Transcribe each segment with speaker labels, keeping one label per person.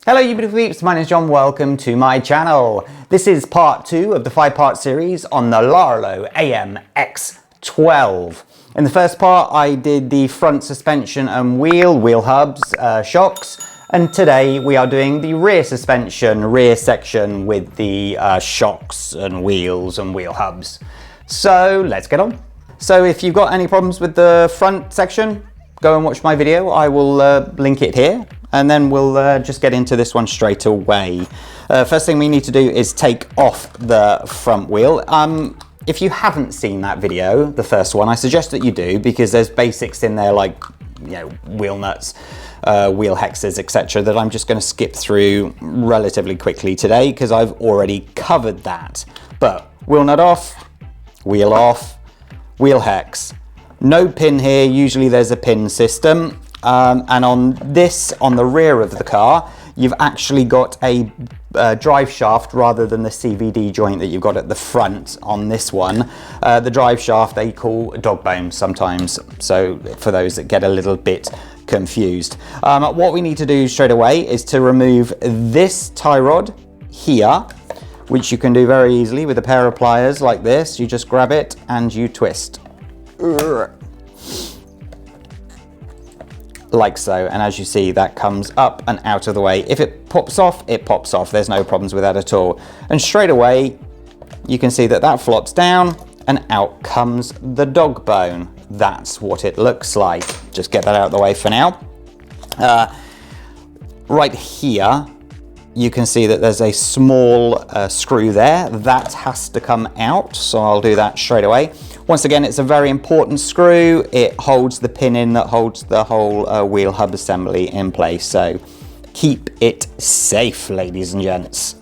Speaker 1: Hello you beautiful peeps, my name is John, welcome to my channel. This is part 2 of the 5-part series on the Larlo AM-X12. In the first part I did the front suspension and wheel hubs, shocks, and today we are doing the rear suspension, rear section with the shocks and wheels and wheel hubs. So let's get on. So if you've got any problems with the front section, go and watch my video. I will link it here. And then we'll just get into this one straight away. First thing we need to do is take off the front wheel. If you haven't seen that video, the first one, I suggest that you do, because there's basics in there like, you know, wheel nuts, wheel hexes, etc. that I'm just going to skip through relatively quickly today because I've already covered that. But wheel nut off, wheel hex. No pin here, usually there's a pin system. And on the rear of the car, you've actually got a drive shaft rather than the CVD joint that you've got at the front on this one. The drive shaft they call dog bone sometimes, so for those that get a little bit confused. What we need to do straight away is to remove this tie rod here, which you can do very easily with a pair of pliers like this. You just grab it and you twist. Like so, and as you see, that comes up and out of the way. If it pops off, it pops off. There's no problems with that at all. And straight away, you can see that that flops down and out comes the dog bone. That's what it looks like. Just get that out of the way for now. Right here, you can see that there's a small screw there. That has to come out, so I'll do that straight away. Once again, it's a very important screw. It holds the pin in that holds the whole wheel hub assembly in place. So keep it safe, ladies and gents.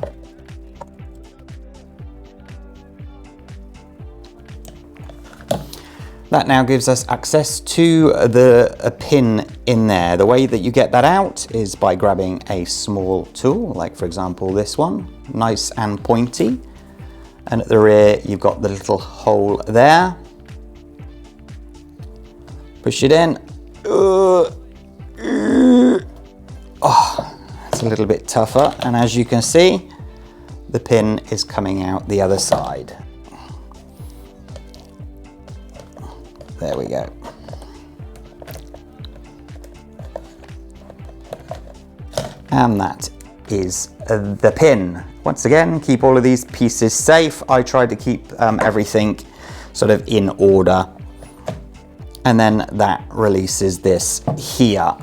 Speaker 1: That now gives us access to a pin in there. The way that you get that out is by grabbing a small tool, like for example this one, nice and pointy. And at the rear, you've got the little hole there. Push it in. Oh, it's a little bit tougher. And as you can see, the pin is coming out the other side. There we go. And that is the pin. Once again, keep all of these pieces safe. I try to keep everything sort of in order. And then that releases this here.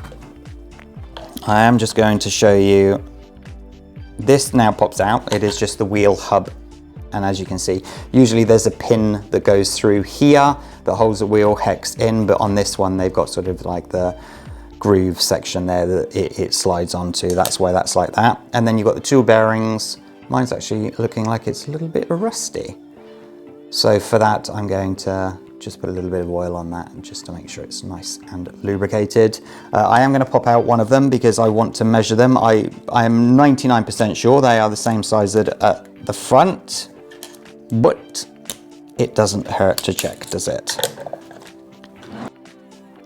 Speaker 1: I am just going to show you. This now pops out. It is just the wheel hub. And as you can see, usually there's a pin that goes through here that holds the wheel hex in. But on this one, they've got sort of like the groove section there that it slides onto. That's why that's like that. And then you've got the tool bearings. Mine's actually looking like it's a little bit rusty. So for that, I'm going to just put a little bit of oil on that just to make sure it's nice and lubricated. I am going to pop out one of them because I want to measure them. I am 99% sure they are the same size at the front, but it doesn't hurt to check, does it?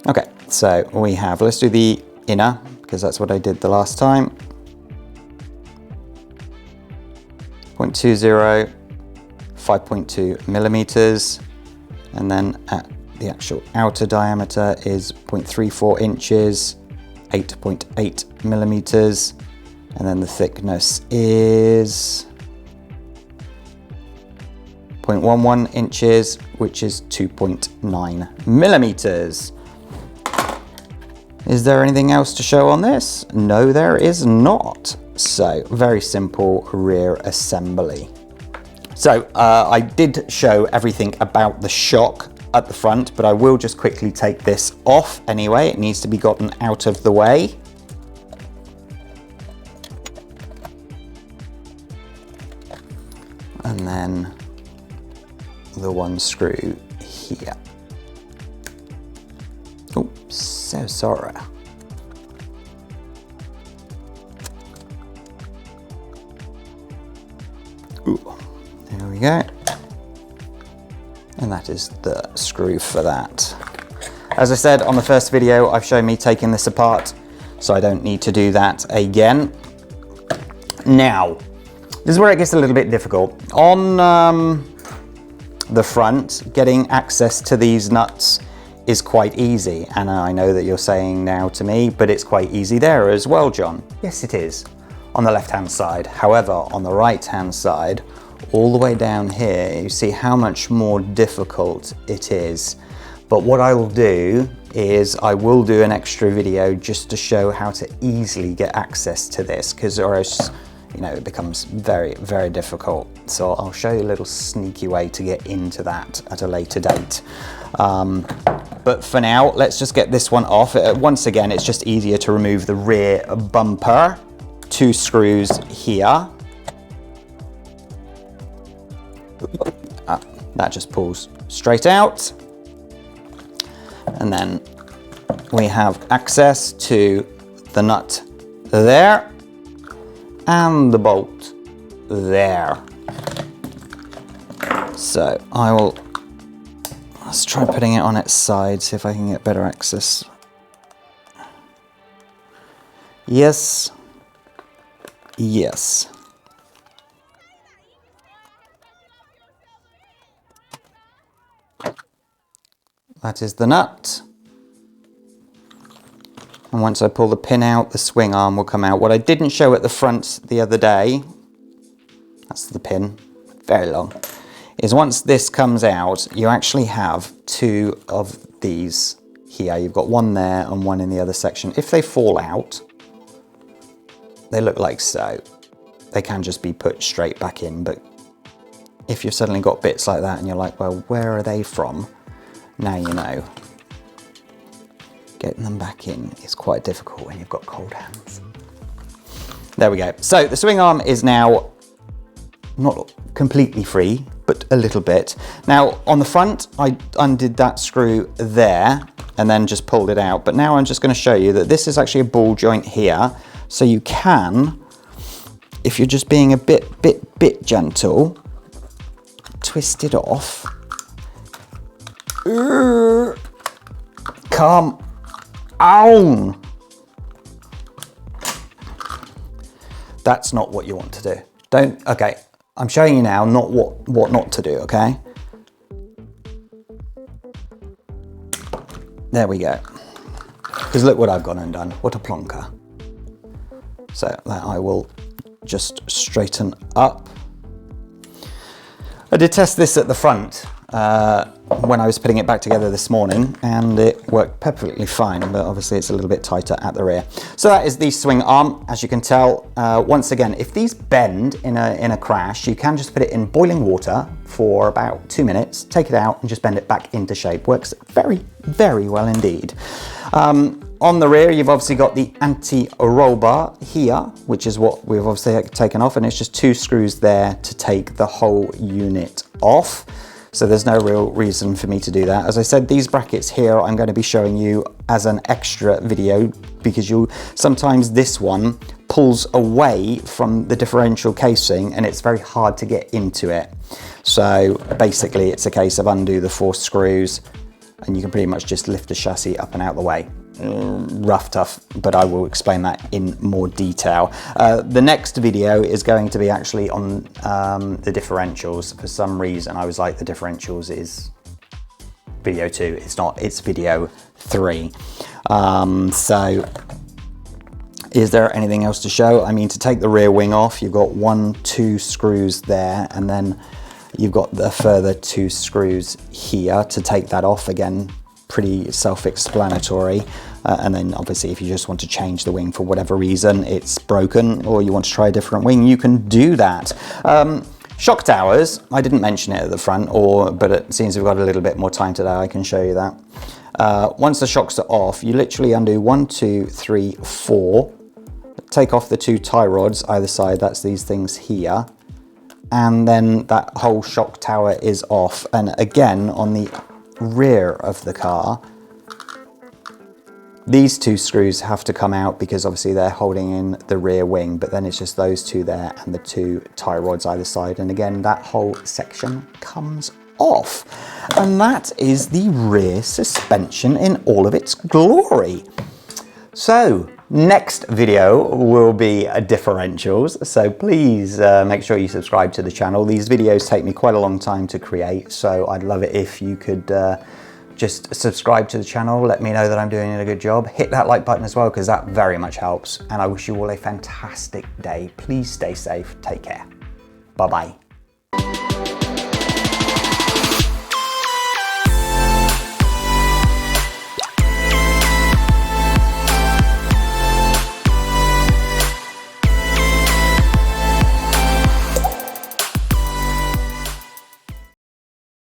Speaker 1: Okay, so we have, let's do the inner because that's what I did the last time. 0.20, 5.2 millimeters, and then at the actual outer diameter is 0.34 inches, 8.8 millimeters, and then the thickness is 0.11 inches, which is 2.9 millimeters. Is there anything else to show on this? No, there is not. So very simple rear assembly. So I did show everything about the shock at the front, but I will just quickly take this off anyway. It needs to be gotten out of the way. And then the one screw here. Oops, so sorry. Ooh, there we go. And that is the screw for that. As I said on the first video, I've shown me taking this apart, so I don't need to do that again. Now, this is where it gets a little bit difficult. On the front, getting access to these nuts is quite easy. And I know that you're saying now to me, but it's quite easy there as well, John. Yes, it is on the left-hand side. However, on the right-hand side, all the way down here, you see how much more difficult it is. But what I will do is I will do an extra video just to show how to easily get access to this, because or else, you know, it becomes very, very difficult. So I'll show you a little sneaky way to get into that at a later date. But for now, let's just get this one off. Once again, it's just easier to remove the rear bumper. 2 screws here. That just pulls straight out. And then we have access to the nut there and the bolt there. So let's try putting it on its side, see if I can get better access. Yes. Yes. That is the nut. And once I pull the pin out, the swing arm will come out. What I didn't show at the front the other day, that's the pin, very long, is once this comes out, you actually have 2 of these here. You've got one there and one in the other section. If they fall out, they look like so. They can just be put straight back in, but if you've suddenly got bits like that and you're like, well, where are they from? Now you know. Getting them back in is quite difficult when you've got cold hands. There we go. So the swing arm is now not completely free, but a little bit. Now on the front, I undid that screw there and then just pulled it out. But now I'm just going to show you that this is actually a ball joint here. So you can, if you're just being a bit gentle, twist it off. Come on. That's not what you want to do. Okay, I'm showing you now not what not to do, okay? There we go. Because look what I've gone and done. What a plonker. So that I will just straighten up. I did test this at the front when I was putting it back together this morning, and it worked perfectly fine, but obviously it's a little bit tighter at the rear. So that is the swing arm. As you can tell, once again, if these bend in a crash, you can just put it in boiling water for about 2 minutes, take it out and just bend it back into shape. Works very, very well indeed. On the rear, you've obviously got the anti-roll bar here, which is what we've obviously taken off, and it's just 2 screws there to take the whole unit off. So there's no real reason for me to do that. As I said, these brackets here, I'm going to be showing you as an extra video, because sometimes this one pulls away from the differential casing and it's very hard to get into it. So basically it's a case of undo the 4 screws and you can pretty much just lift the chassis up and out the way. Rough tough, but I will explain that in more detail. The next video is going to be actually on the differentials. For some reason I was like, the differentials is video 2. It's not, it's video 3. So is there anything else to show? I mean, to take the rear wing off, you've got 1-2 screws there, and then you've got the further 2 screws here to take that off. Again, pretty self-explanatory. And then obviously if you just want to change the wing for whatever reason, it's broken, or you want to try a different wing, you can do that. Shock towers, I didn't mention it at the front, but it seems we've got a little bit more time today, I can show you that. Once the shocks are off, you literally undo 1, 2, 3, 4, take off the 2 tie rods either side, that's these things here, and then that whole shock tower is off. And again, on the rear of the car, these 2 screws have to come out because obviously they're holding in the rear wing, but then it's just those 2 there and the 2 tie rods either side. And again, that whole section comes off. And that is the rear suspension in all of its glory. So Next video will be differentials, so please make sure you subscribe to the channel. These videos take me quite a long time to create, so I'd love it if you could just subscribe to the channel, let me know that I'm doing a good job. Hit that like button as well, because that very much helps. And I wish you all a fantastic day. Please stay safe, take care. Bye-bye.